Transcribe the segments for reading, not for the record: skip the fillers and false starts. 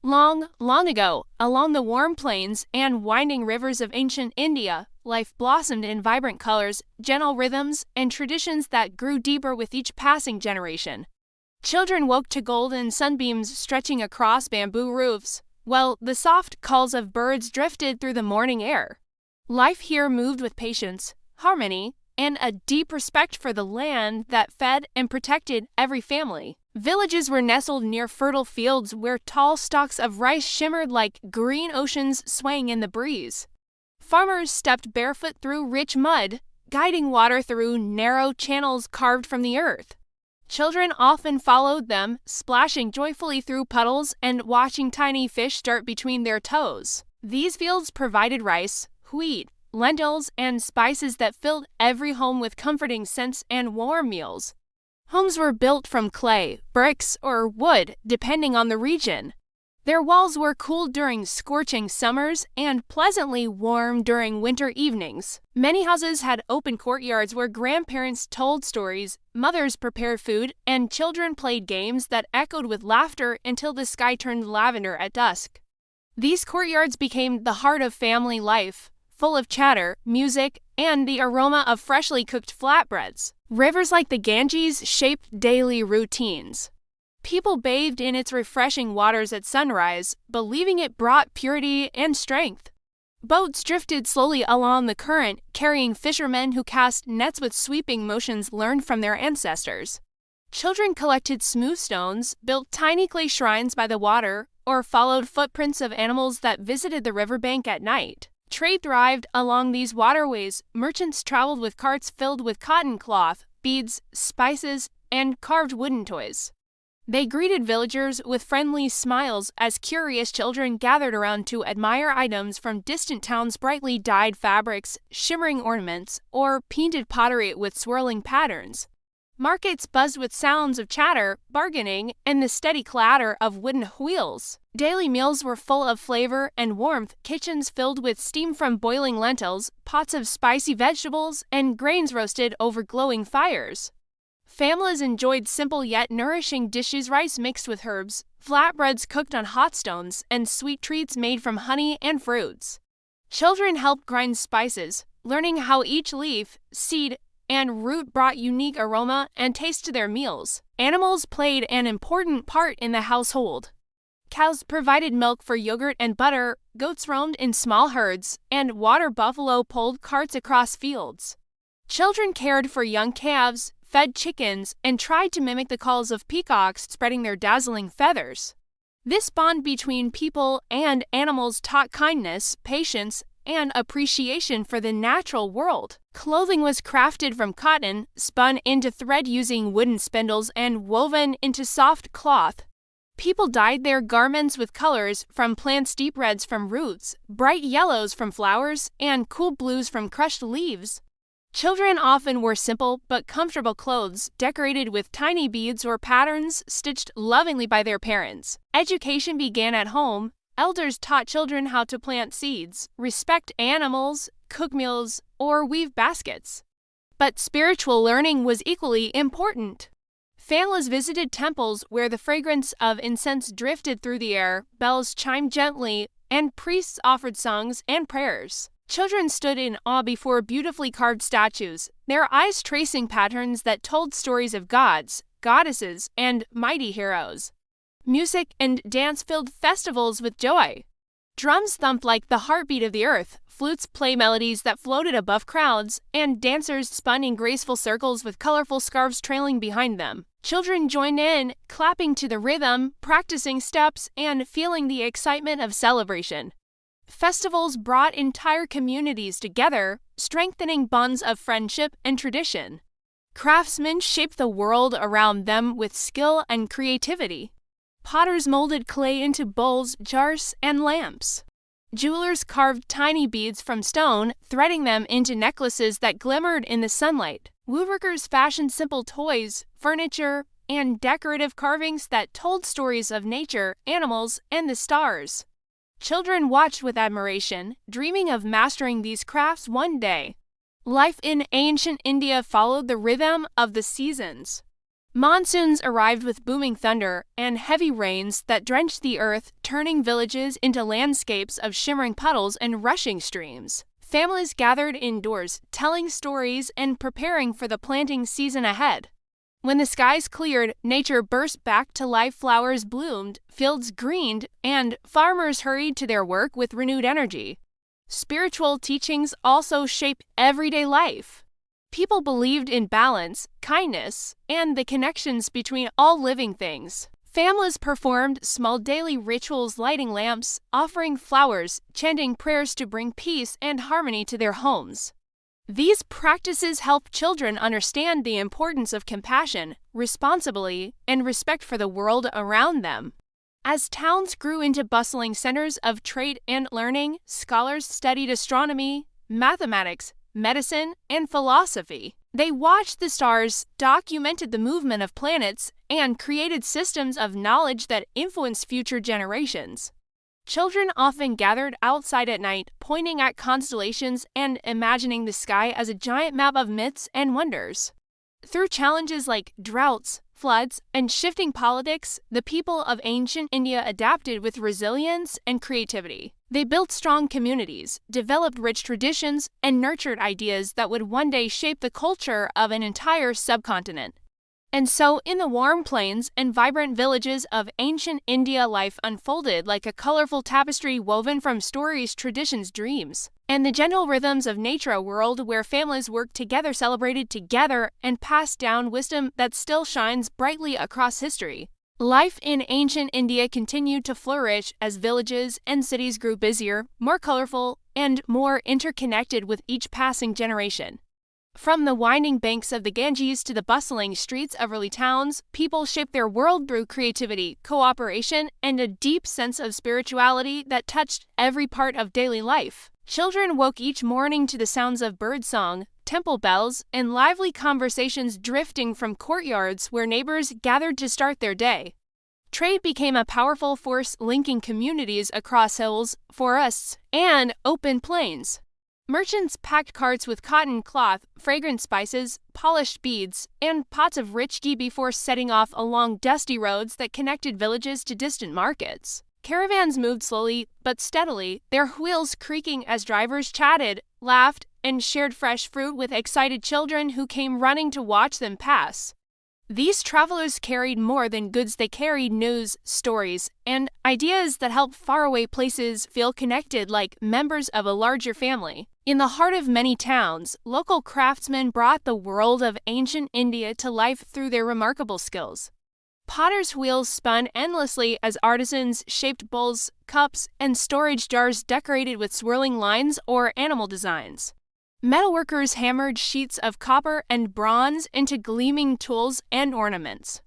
Long, long ago, along the warm plains and winding rivers of ancient India, life blossomed in vibrant colors, gentle rhythms, and traditions that grew deeper with each passing generation. Children woke to golden sunbeams stretching across bamboo roofs, while the soft calls of birds drifted through the morning air. Life here moved with patience, harmony, and a deep respect for the land that fed and protected every family. Villages were nestled near fertile fields where tall stalks of rice shimmered like green oceans swaying in the breeze. Farmers stepped barefoot through rich mud, guiding water through narrow channels carved from the earth. Children often followed them, splashing joyfully through puddles and watching tiny fish dart between their toes. These fields provided rice, wheat, lentils, and spices that filled every home with comforting scents and warm meals. Homes were built from clay, bricks, or wood, depending on the region. Their walls were cool during scorching summers and pleasantly warm during winter evenings. Many houses had open courtyards where grandparents told stories, mothers prepared food, and children played games that echoed with laughter until the sky turned lavender at dusk. These courtyards became the heart of family life, full of chatter, music, and the aroma of freshly cooked flatbreads. Rivers like the Ganges shaped daily routines. People bathed in its refreshing waters at sunrise, believing it brought purity and strength. Boats drifted slowly along the current, carrying fishermen who cast nets with sweeping motions learned from their ancestors. Children collected smooth stones, built tiny clay shrines by the water, or followed footprints of animals that visited the riverbank at night. Trade thrived along these waterways. Merchants traveled with carts filled with cotton cloth, beads, spices, and carved wooden toys. They greeted villagers with friendly smiles as curious children gathered around to admire items from distant towns' brightly dyed fabrics, shimmering ornaments, or painted pottery with swirling patterns. Markets buzzed with sounds of chatter, bargaining, and the steady clatter of wooden wheels. Daily meals were full of flavor and warmth, kitchens filled with steam from boiling lentils, pots of spicy vegetables, and grains roasted over glowing fires. Families enjoyed simple yet nourishing dishes, rice mixed with herbs, flatbreads cooked on hot stones, and sweet treats made from honey and fruits. Children helped grind spices, learning how each leaf, seed, and root brought unique aroma and taste to their meals. Animals played an important part in the household. Cows provided milk for yogurt and butter, goats roamed in small herds, and water buffalo pulled carts across fields. Children cared for young calves, fed chickens, and tried to mimic the calls of peacocks spreading their dazzling feathers. This bond between people and animals taught kindness, patience, and appreciation for the natural world. Clothing was crafted from cotton, spun into thread using wooden spindles, and woven into soft cloth. People dyed their garments with colors from plants, deep reds from roots, bright yellows from flowers, and cool blues from crushed leaves. Children often wore simple but comfortable clothes decorated with tiny beads or patterns stitched lovingly by their parents. Education began at home. Elders taught children how to plant seeds, respect animals, cook meals, or weave baskets. But spiritual learning was equally important. Families visited temples where the fragrance of incense drifted through the air, bells chimed gently, and priests offered songs and prayers. Children stood in awe before beautifully carved statues, their eyes tracing patterns that told stories of gods, goddesses, and mighty heroes. Music and dance filled festivals with joy. Drums thumped like the heartbeat of the earth, flutes played melodies that floated above crowds, and dancers spun in graceful circles with colorful scarves trailing behind them. Children joined in, clapping to the rhythm, practicing steps, and feeling the excitement of celebration. Festivals brought entire communities together, strengthening bonds of friendship and tradition. Craftsmen shaped the world around them with skill and creativity. Potters molded clay into bowls, jars, and lamps. Jewelers carved tiny beads from stone, threading them into necklaces that glimmered in the sunlight. Woodworkers fashioned simple toys, furniture, and decorative carvings that told stories of nature, animals, and the stars. Children watched with admiration, dreaming of mastering these crafts one day. Life in ancient India followed the rhythm of the seasons. Monsoons arrived with booming thunder and heavy rains that drenched the earth, turning villages into landscapes of shimmering puddles and rushing streams. Families gathered indoors, telling stories and preparing for the planting season ahead. When the skies cleared, nature burst back to life, flowers bloomed, fields greened, and farmers hurried to their work with renewed energy. Spiritual teachings also shape everyday life. People believed in balance, kindness, and the connections between all living things. Families performed small daily rituals, lighting lamps, offering flowers, chanting prayers to bring peace and harmony to their homes. These practices help children understand the importance of compassion, responsibility, and respect for the world around them. As towns grew into bustling centers of trade and learning, scholars studied astronomy, mathematics, medicine, and philosophy. They watched the stars, documented the movement of planets, and created systems of knowledge that influenced future generations. Children often gathered outside at night, pointing at constellations and imagining the sky as a giant map of myths and wonders. Through challenges like droughts, floods, and shifting politics, the people of ancient India adapted with resilience and creativity. They built strong communities, developed rich traditions, and nurtured ideas that would one day shape the culture of an entire subcontinent. And so, in the warm plains and vibrant villages of ancient India, life unfolded like a colorful tapestry woven from stories, traditions, dreams, and the gentle rhythms of nature, a world where families worked together, celebrated together, and passed down wisdom that still shines brightly across history. Life in ancient India continued to flourish as villages and cities grew busier, more colorful, and more interconnected with each passing generation. From the winding banks of the Ganges to the bustling streets of early towns, people shaped their world through creativity, cooperation, and a deep sense of spirituality that touched every part of daily life. Children woke each morning to the sounds of birdsong, temple bells, and lively conversations drifting from courtyards where neighbors gathered to start their day. Trade became a powerful force linking communities across hills, forests, and open plains. Merchants packed carts with cotton cloth, fragrant spices, polished beads, and pots of rich ghee before setting off along dusty roads that connected villages to distant markets. Caravans moved slowly but steadily, their wheels creaking as drivers chatted, laughed, and shared fresh fruit with excited children who came running to watch them pass. These travelers carried more than goods, they carried news, stories, and ideas that helped faraway places feel connected like members of a larger family. In the heart of many towns, local craftsmen brought the world of ancient India to life through their remarkable skills. Potters' wheels spun endlessly as artisans shaped bowls, cups, and storage jars decorated with swirling lines or animal designs. Metalworkers hammered sheets of copper and bronze into gleaming tools and ornaments.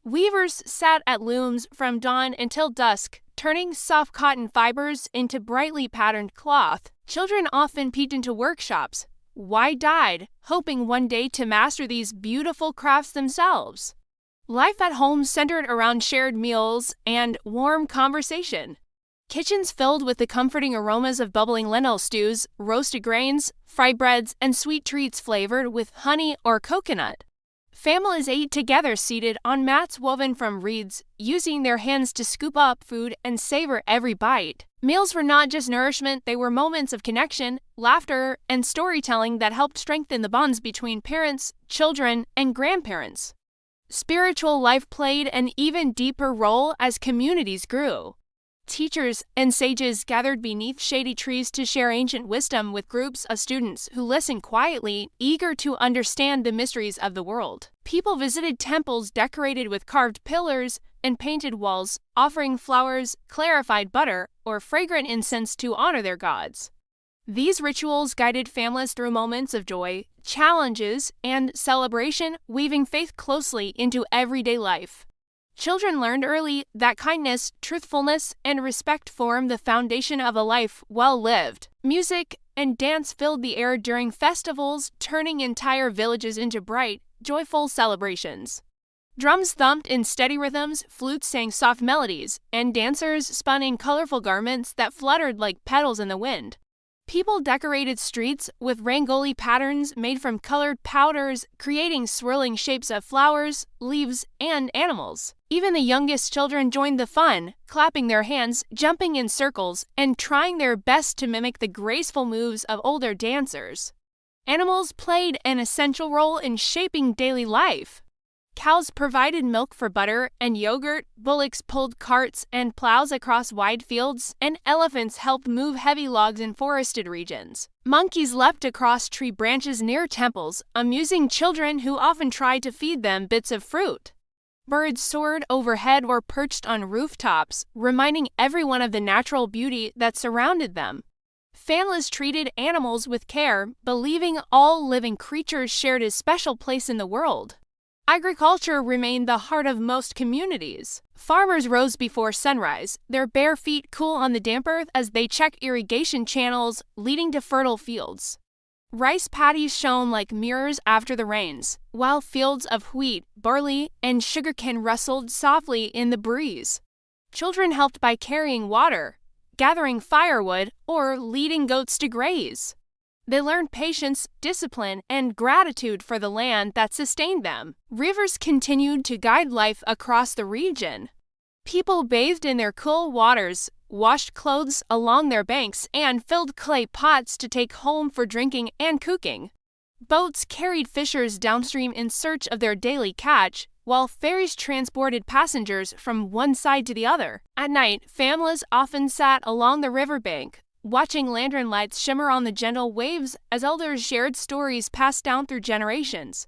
Weavers sat at looms from dawn until dusk, turning soft cotton fibers into brightly patterned cloth. Children often peeked into workshops, wide-eyed, hoping one day to master these beautiful crafts themselves. Life at home centered around shared meals and warm conversation. Kitchens filled with the comforting aromas of bubbling lentil stews, roasted grains, fried breads, and sweet treats flavored with honey or coconut. Families ate together seated on mats woven from reeds, using their hands to scoop up food and savor every bite. Meals were not just nourishment, they were moments of connection, laughter, and storytelling that helped strengthen the bonds between parents, children, and grandparents. Spiritual life played an even deeper role as communities grew. Teachers and sages gathered beneath shady trees to share ancient wisdom with groups of students who listened quietly, eager to understand the mysteries of the world. People visited temples decorated with carved pillars and painted walls, offering flowers, clarified butter, or fragrant incense to honor their gods. These rituals guided families through moments of joy, challenges, and celebration, weaving faith closely into everyday life. Children learned early that kindness, truthfulness, and respect form the foundation of a life well lived. Music and dance filled the air during festivals, turning entire villages into bright, joyful celebrations. Drums thumped in steady rhythms, flutes sang soft melodies, and dancers spun in colorful garments that fluttered like petals in the wind. People decorated streets with rangoli patterns made from colored powders, creating swirling shapes of flowers, leaves, and animals. Even the youngest children joined the fun, clapping their hands, jumping in circles, and trying their best to mimic the graceful moves of older dancers. Animals played an essential role in shaping daily life. Cows provided milk for butter and yogurt, bullocks pulled carts and plows across wide fields, and elephants helped move heavy logs in forested regions. Monkeys leapt across tree branches near temples, amusing children who often tried to feed them bits of fruit. Birds soared overhead or perched on rooftops, reminding everyone of the natural beauty that surrounded them. Families treated animals with care, believing all living creatures shared a special place in the world. Agriculture remained the heart of most communities. Farmers rose before sunrise, their bare feet cool on the damp earth as they check irrigation channels leading to fertile fields. Rice paddies shone like mirrors after the rains, while fields of wheat, barley, and sugarcane rustled softly in the breeze. Children helped by carrying water, gathering firewood, or leading goats to graze. They learned patience, discipline, and gratitude for the land that sustained them. Rivers continued to guide life across the region. People bathed in their cool waters, washed clothes along their banks, and filled clay pots to take home for drinking and cooking. Boats carried fishers downstream in search of their daily catch, while ferries transported passengers from one side to the other. At night, families often sat along the riverbank, watching lantern lights shimmer on the gentle waves as elders shared stories passed down through generations.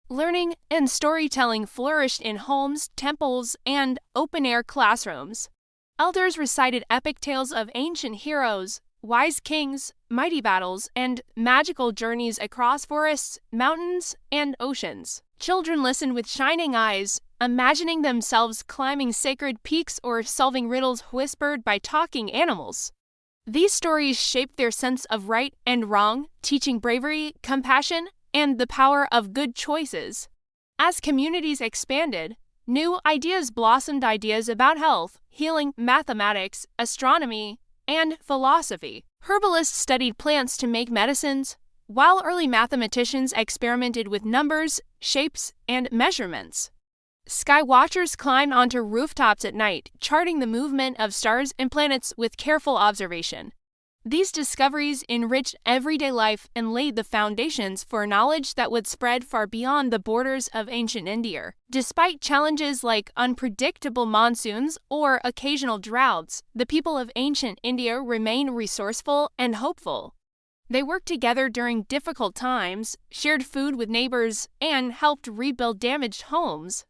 Learning and storytelling flourished in homes, temples, and open-air classrooms. Elders recited epic tales of ancient heroes, wise kings, mighty battles, and magical journeys across forests, mountains, and oceans. Children listened with shining eyes, imagining themselves climbing sacred peaks or solving riddles whispered by talking animals. These stories shaped their sense of right and wrong, teaching bravery, compassion, and the power of good choices. As communities expanded, new ideas blossomed, ideas about health, healing, mathematics, astronomy, and philosophy. Herbalists studied plants to make medicines, while early mathematicians experimented with numbers, shapes, and measurements. Sky watchers climbed onto rooftops at night, charting the movement of stars and planets with careful observation. These discoveries enriched everyday life and laid the foundations for knowledge that would spread far beyond the borders of ancient India. Despite challenges like unpredictable monsoons or occasional droughts, the people of ancient India remained resourceful and hopeful. They worked together during difficult times, shared food with neighbors, and helped rebuild damaged homes.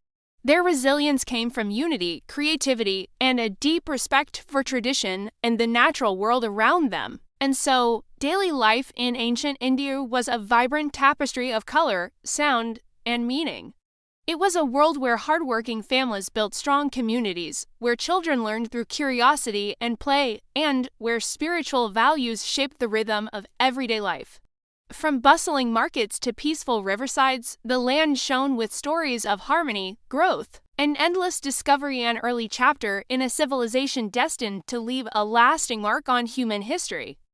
Their resilience came from unity, creativity, and a deep respect for tradition and the natural world around them. And so, daily life in ancient India was a vibrant tapestry of color, sound, and meaning. It was a world where hardworking families built strong communities, where children learned through curiosity and play, and where spiritual values shaped the rhythm of everyday life. From bustling markets to peaceful riversides, the land shone with stories of harmony, growth, and endless discovery, an early chapter in a civilization destined to leave a lasting mark on human history.